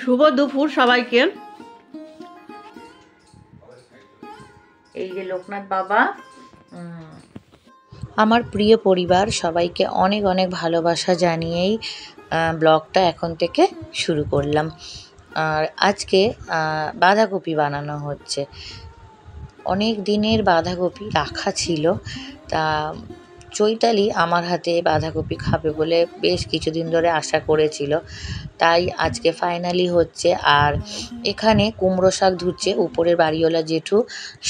শুভ দুপুর সবাইকে। এই যে লোকনাথ বাবা, আমার প্রিয় পরিবার, সবাইকে অনেক অনেক ভালোবাসা জানিয়েই ব্লগটা এখন থেকে শুরু করলাম। আর আজকে বাঁধাকপি বানানো হচ্ছে। অনেক দিনের বাঁধাকপি রাখা ছিল, তা চৈতালি আমার হাতে বাঁধাকপি খাবে বলে বেশ কিছুদিন ধরে আশা করেছিল, তাই আজকে ফাইনালি হচ্ছে। আর এখানে কুমড়ো শাক ধুচ্ছে, উপরের বাড়িওয়ালা জেঠু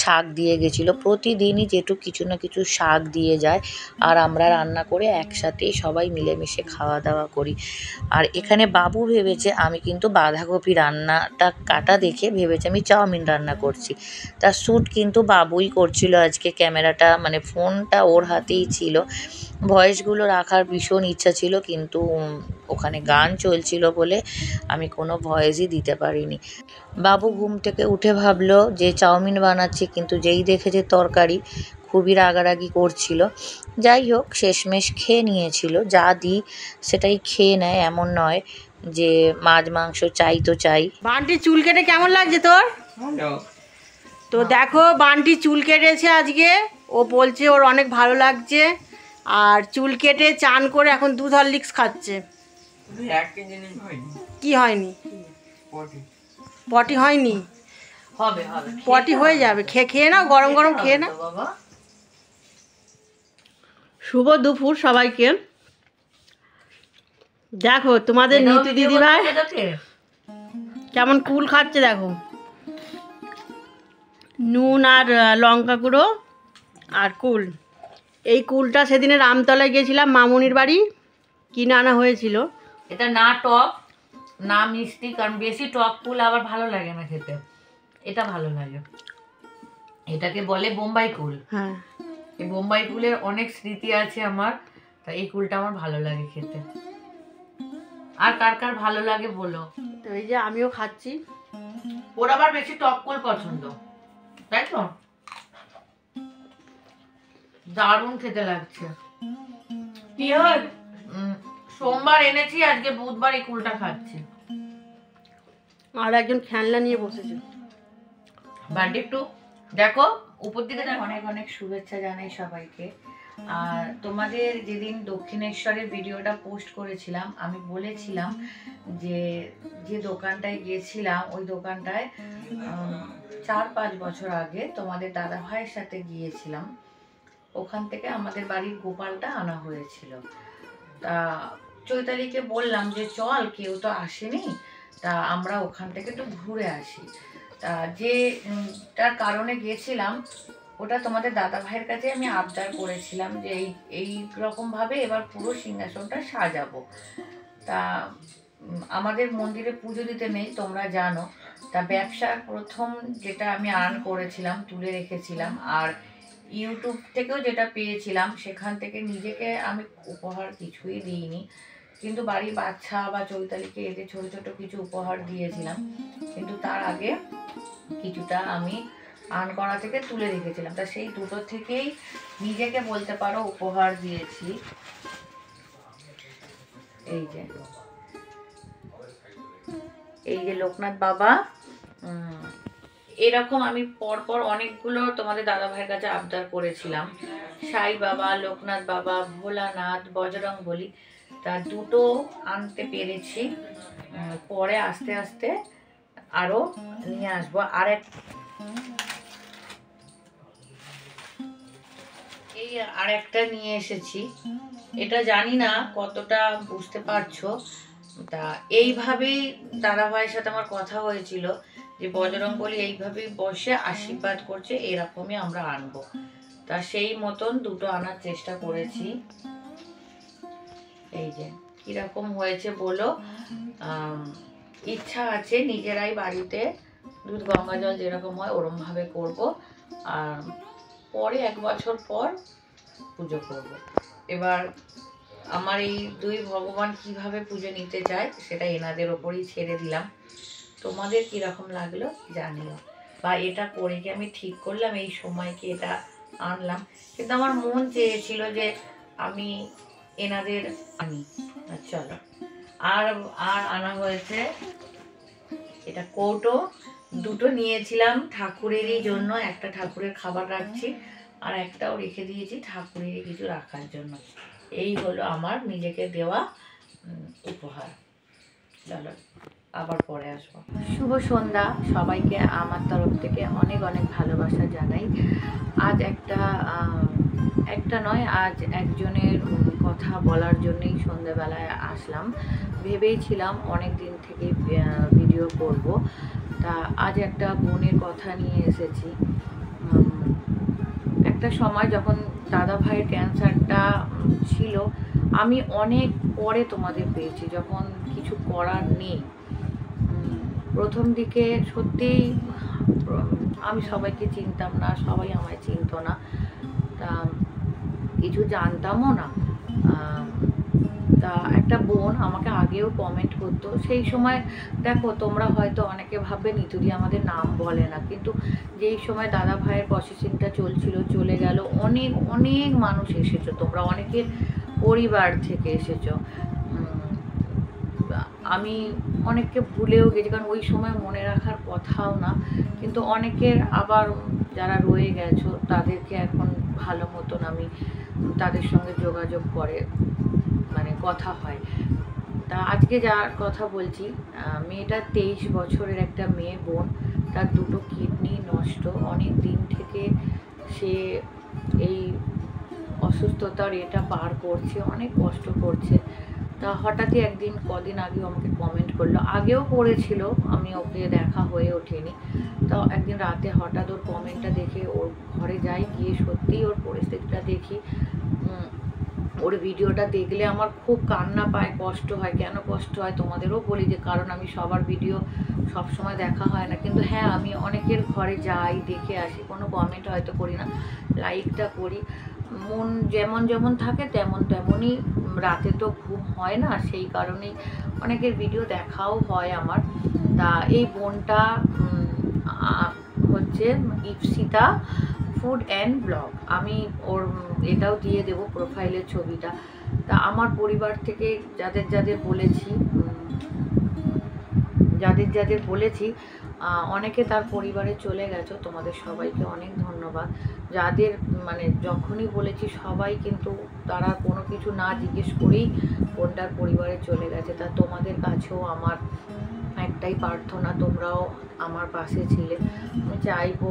শাক দিয়ে গেছিলো। প্রতিদিনই জেঠু কিছু না কিছু শাক দিয়ে যায়, আর আমরা রান্না করে একসাথেই সবাই মিলেমিশে খাওয়া দাওয়া করি। আর এখানে বাবু ভেবেছে, আমি কিন্তু বাঁধাকপি রান্নাটা কাটা দেখে ভেবেছে আমি চাউমিন রান্না করছি। তার শ্যুট কিন্তু বাবুই করছিল আজকে। ক্যামেরাটা মানে ফোনটা ওর হাতেই ছিল। ভয়েসগুলো রাখার ভীষণ ইচ্ছা ছিল, কিন্তু ওখানে গান চলছিল বলে আমি কোনো ভয়েসই দিতে পারিনি। বাবু ঘুম থেকে উঠে ভাবলো যে চাউমিন বানাচ্ছি, কিন্তু যেই দেখেছে তরকারি খুবই রাগারাগি করছিল। যাই হোক, শেষমেশ খেয়ে নিয়েছিল। যা দিই সেটাই খেয়ে নেয়, এমন নয় যে মাছ মাংস চাই তো চাই। বান্টি চুল কেটে কেমন লাগছে তোর? তো দেখো, বান্টি চুল কেটেছে আজকে। ও বলছে ওর অনেক ভালো লাগছে। আর চুল কেটে চান করে এখন দুধ হরলিক্স খাচ্ছে। কি হয়নি? পটি হয়নি? হবে পটি হয়ে যাবে। খেয়ে না, গরম গরম খেয়ে না। বাবা। শুভ দুপুর সবাইকে। দেখো তোমাদের নীতু দিদিভাই কেমন কুল খাচ্ছে দেখো। নুন আর লঙ্কা গুঁড়ো আর কুল। এই কুলটা সেদিনে রামতলায় গেছিলাম, মামুনির বাড়ি কিনে আনা হয়েছিল। এটা না টক না মিষ্টি, কারণ বেশি টক কুল আবার ভালো লাগে না খেতে। এটা ভালো লাগে। এটাকে বলে বোম্বাই কুল। হ্যাঁ, এই বোম্বাই কুলের অনেক স্মৃতি আছে আমার, তাই এই কুলটা আমার ভালো লাগে খেতে। আর কার কার ভালো লাগে বলো। তো এই যে আমিও খাচ্ছি। ওর আবার বেশি টক কুল পছন্দ, তাই তো? দারুণ খেতে লাগছে। কি হয়, সোমবার এনেছি, আজকে বুধবার এই কুলটা খাচ্ছি। আর একজন খেলনা নিয়ে বসেছে। বার্থডে একটু দেখো উপর দিকে। অনেক অনেক শুভেচ্ছা জানাই সবাইকে। আর তোমাদের যেদিন দক্ষিণেশ্বরের ভিডিওটা পোস্ট করেছিলাম, আমি বলেছিলাম যে যে দোকানটায় গিয়েছিলাম ওই দোকানটায় 4-5 বছর আগে তোমাদের দাদা ভাইয়ের সাথে গিয়েছিলাম। ওখান থেকে আমাদের বাড়ির গোপালটা আনা হয়েছিল। তা চৈতালিকে বললাম যে চল, কেউ তো আসেনি, তা আমরা ওখান থেকে একটু ঘুরে আসি। তা যেটার কারণে গিয়েছিলাম ওটা তোমাদের দাদা ভাইয়ের কাছে আমি আবদার করেছিলাম যে এই রকমভাবে এবার পুরো সিংহাসনটা সাজাবো। তা আমাদের মন্দিরে পুজো দিতে নেই, তোমরা জানো। তা ব্যবসার প্রথম যেটা আমি আর্ন করেছিলাম তুলে রেখেছিলাম, আর ইউটিউব থেকেও যেটা পেয়েছিলাম সেখান থেকে নিজেকে আমি উপহার কিছুই দিইনি, কিন্তু বাড়ির বাচ্চা বা চৈতালিকে এদের ছোট ছোট কিছু উপহার দিয়েছিলাম। কিন্তু তার আগে কিছুটা আমি আর্ন করা থেকে তুলে রেখেছিলাম। তা সেই দুটো থেকেই নিজেকে বলতে পারো উপহার দিয়েছি। এই যে লোকনাথ বাবা। এরকম আমি পরপর অনেকগুলো তোমাদের দাদা ভাইয়ের কাছে আবদার করেছিলাম। সাই বাবা, লোকনাথ বাবা, ভোলানাথ, বজরং বলি। তা দুটো আনতে পেরেছি। পরে আস্তে আস্তে আরো নিয়ে আসবো। আর একটা নিয়ে এসেছি। এটা জানি না কতটা বুঝতে পারছো। তা এইভাবেই দাদা ভাইয়ের সাথে আমার কথা হয়েছিল যে বজরং বলি এইভাবেই বসে আশীর্বাদ করছে, এরকমই আমরা আনবো। তা সেই মতন দুটো আনার চেষ্টা করেছি। এই যে কিরকম হয়েছে বলো। ইচ্ছা আছে নিজেরাই বাড়িতে দুধ গঙ্গা জল যেরকম হয় ওরম ভাবে করবো। আর পরে 1 বছর পর পুজো করব। এবার আমার এই দুই ভগবান কিভাবে পুজো নিতে চায় সেটা এনাদের ওপরই ছেড়ে দিলাম। তোমাদের কিরকম লাগলো জানিও, বা এটা করে কি আমি ঠিক করলাম, এই সময়কে এটা আনলাম। কিন্তু আমার মন চেয়েছিল যে আমি এনাদের আনি। চলো, আর আনা হয়েছে এটা কৌটো দুটো নিয়েছিলাম ঠাকুরেরই জন্য, একটা ঠাকুরের খাবার রাখছি আর একটাও রেখে দিয়েছি ঠাকুরেরই কিছু রাখার জন্য। এই হলো আমার নিজেকে দেওয়া উপহার। চলো আবার পরে আসবো। শুভ সন্ধ্যা সবাইকে আমার তরফ থেকে অনেক অনেক ভালোবাসা জানাই। আজ একটা নয়, আজ একজনের কথা বলার জন্যই সন্ধ্যাবেলায় আসলাম। ভেবেইছিলাম অনেক দিন থেকে ভিডিও করব, তা আজ একটা বোনের কথা নিয়ে এসেছি। একটা সময় যখন দাদা ভাইয়ের ক্যান্সারটা ছিল, আমি অনেক পরে তোমাদের পেয়েছি, যখন কিছু করার নেই। প্রথম দিকে সত্যিই আমি সবাইকে চিনতাম না, সবাই আমায় চিনতো না, তা কিছু জানতামও না। তা একটা বোন আমাকে আগেও কমেন্ট করতো, সেই সময় দেখো তোমরা হয়তো অনেকে ভাববে নিতুদি আমাদের নাম বলে না, কিন্তু যেই সময় দাদা ভাইয়ের প্রসেসিংটা চলছিল, চলে গেল, অনেক অনেক মানুষ এসেছো, তোমরা অনেকের পরিবার থেকে এসেছো। আমি অনেককে ভুলেও গেছি, কারণ ওই সময় মনে রাখার কথাও না, কিন্তু অনেকের আবার যারা রয়ে গেছো তাদেরকে এখন ভালো মতন আমি তাদের সঙ্গে যোগাযোগ করে মানে কথা হয়। তা আজকে যার কথা বলছি, মেয়েটা 23 বছরের একটা মেয়ে বোন, তার দুটো কিডনি নষ্ট, অনেক দিন থেকে সে এই অসুস্থতার এটা পার করছে, অনেক কষ্ট করছে। তা হঠাৎই একদিন কদিন আগেও আমাকে কমেন্ট করলো, আগেও করেছিল, আমি ওকে দেখা হয়ে ওঠেনি। তো একদিন রাতে হঠাৎ ওর কমেন্টটা দেখে ওর ঘরে যাই, গিয়ে সত্যিই ওর পরিস্থিতিটা দেখি, ওর ভিডিওটা দেখলে আমার খুব কান্না পায়, কষ্ট হয়। কেন কষ্ট হয় তোমাদেরও বলি, যে কারণ আমি সবার ভিডিও সব সময় দেখা হয় না, কিন্তু হ্যাঁ আমি অনেকের ঘরে যাই, দেখে আসি, কোনো কমেন্ট হয়তো করি না, লাইকটা করি। মন যেমন যেমন থাকে তেমন তেমনই, রাতে তো ঘুম হয় না, সেই কারণেই অনেকের ভিডিও দেখাও হয় আমার। তা এই বোনটা হচ্ছে ইপসিতা ফুড অ্যান্ড ব্লগ, আমি ওর এটাও দিয়ে দেবো প্রোফাইলের ছবিটা। তা আমার পরিবার থেকে যাদের যাদের বলেছি অনেকে তার পরিবারে চলে গেছো, তোমাদের সবাইকে অনেক ধন্যবাদ। যাদের মানে যখনই বলেছি সবাই কিন্তু তারা কোনো কিছু না জিজ্ঞেস করেই বোনটার পরিবারে চলে গেছে। তা তোমাদের কাছেও আমার একটাই প্রার্থনা, তোমরাও আমার পাশে ছিলে। আমি চাইবো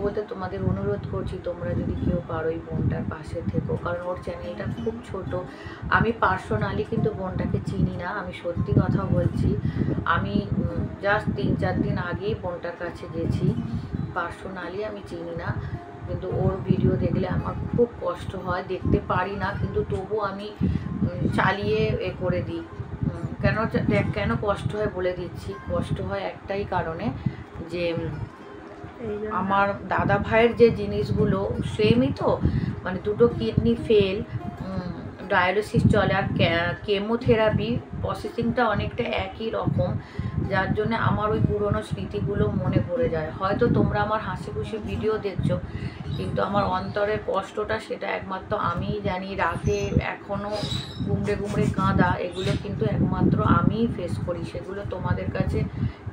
বলতে তোমাদের অনুরোধ করছি, তোমরা যদি কেউ পারো এই বোনটার পাশে থেকো, কারণ ওর চ্যানেলটা খুব ছোট। আমি পার্সোনালি কিন্তু বোনটাকে চিনি না, আমি সত্যি কথা বলছি। আমি জাস্ট 3-4 দিন আগেই বোনটার কাছে গেছি, পার্সোনালি আমি চিনি না, কিন্তু ওর ভিডিও দেখলে আমার খুব কষ্ট হয়, দেখতে পারি না, কিন্তু তবু আমি চালিয়ে করে দিই। কেন কষ্ট হয় বলে দিচ্ছি। কষ্ট হয় একটাই কারণে, যে আমার দাদা ভাইয়ের যে জিনিসগুলো সেমই তো, মানে দুটো কিডনি ফেল, ডায়ালিসিস চলে, আর কেমোথেরাপি প্রসেসিংটা অনেকটা একই রকম, যার জন্য আমার ওই পুরনো স্মৃতিগুলো মনে পড়ে যায়। হয়তো তোমরা আমার হাসি খুশি ভিডিও দেখছো, কিন্তু আমার অন্তরের কষ্টটা সেটা একমাত্র আমিই জানি। রাতে এখনও গুমড়ে গুমড়ে কাঁদা, এগুলো কিন্তু একমাত্র আমিই ফেস করি, সেগুলো তোমাদের কাছে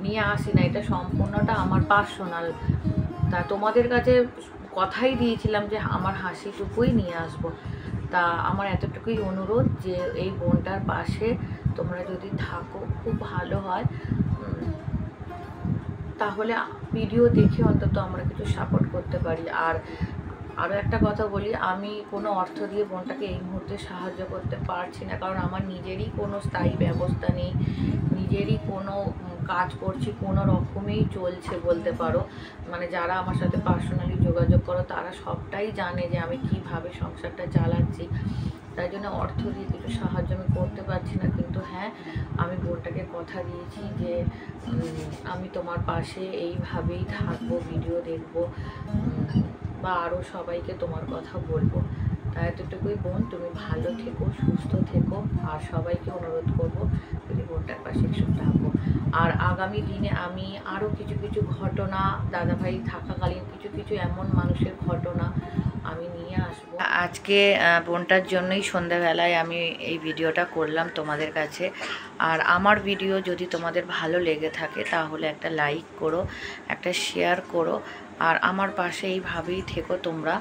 নিয়ে আসি না, এটা সম্পূর্ণটা আমার পার্সোনাল। তা তোমাদের কাছে কথাই দিয়েছিলাম যে আমার হাসিটুকুই নিয়ে আসবো। তা আমার এতটুকুই অনুরোধ, যে এই বোনটার পাশে তোমরা যদি থাকো খুব ভালো হয়, তাহলে ভিডিও দেখে অন্তত আমরা কিছু সাপোর্ট করতে পারি। আর আরও একটা কথা বলি, আমি কোনো অর্থ দিয়ে বোনটাকে এই মুহূর্তে সাহায্য করতে পারছি না, কারণ আমার নিজেরই কোনো স্থায়ী ব্যবস্থা নেই, নিজেরই কোনো কাজ করছি কোনো রকমেই চলছে বলতে পারো। মানে যারা আমার সাথে পার্সোনালি যোগাযোগ করো তারা সবটাই জানে যে আমি কিভাবে সংসারটা চালাচ্ছি, তাই জন্য অর্থ দিয়ে কিছু সাহায্য আমি করতে পারছি না। কিন্তু হ্যাঁ, আমি বোনটাকে কথা দিয়েছি যে আমি তোমার পাশে এইভাবেই থাকবো, ভিডিও দেখবো, বা আরও সবাইকে তোমার কথা বলবো। তাই এতটুকুই বোন, তুমি ভালো থেকো, সুস্থ থেকো, আর সবাইকে অনুরোধ করবো যদি বোনটার পাশে একটু থাকো। আর আগামী দিনে আমি আরও কিছু ঘটনা, দাদাভাই থাকাকালীন কিছু এমন মানুষের ঘটনা আমি নিয়ে আসবো। আজকে বোনটার জন্যই সন্ধ্যাবেলায় আমি এই ভিডিওটা করলাম তোমাদের কাছে। আর আমার ভিডিও যদি তোমাদের ভালো লেগে থাকে তাহলে একটা লাইক করো, একটা শেয়ার করো, আর আমার পাশে এইভাবেই থেকো তোমরা।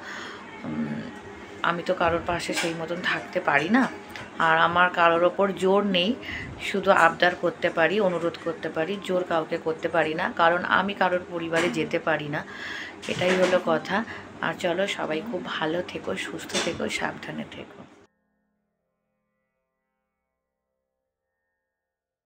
আমি তো কারোর পাশে সেই মতন থাকতে পারি না, আর আমার কারোর ওপর জোর নেই, শুধু আবদার করতে পারি, অনুরোধ করতে পারি, জোর কাউকে করতে পারি না, কারণ আমি কারোর পরিবারে যেতে পারি না। এটাই হলো কথা। আর চলো, সবাই খুব ভালো থেকো, সুস্থ থেকো, সাবধানে থেকো।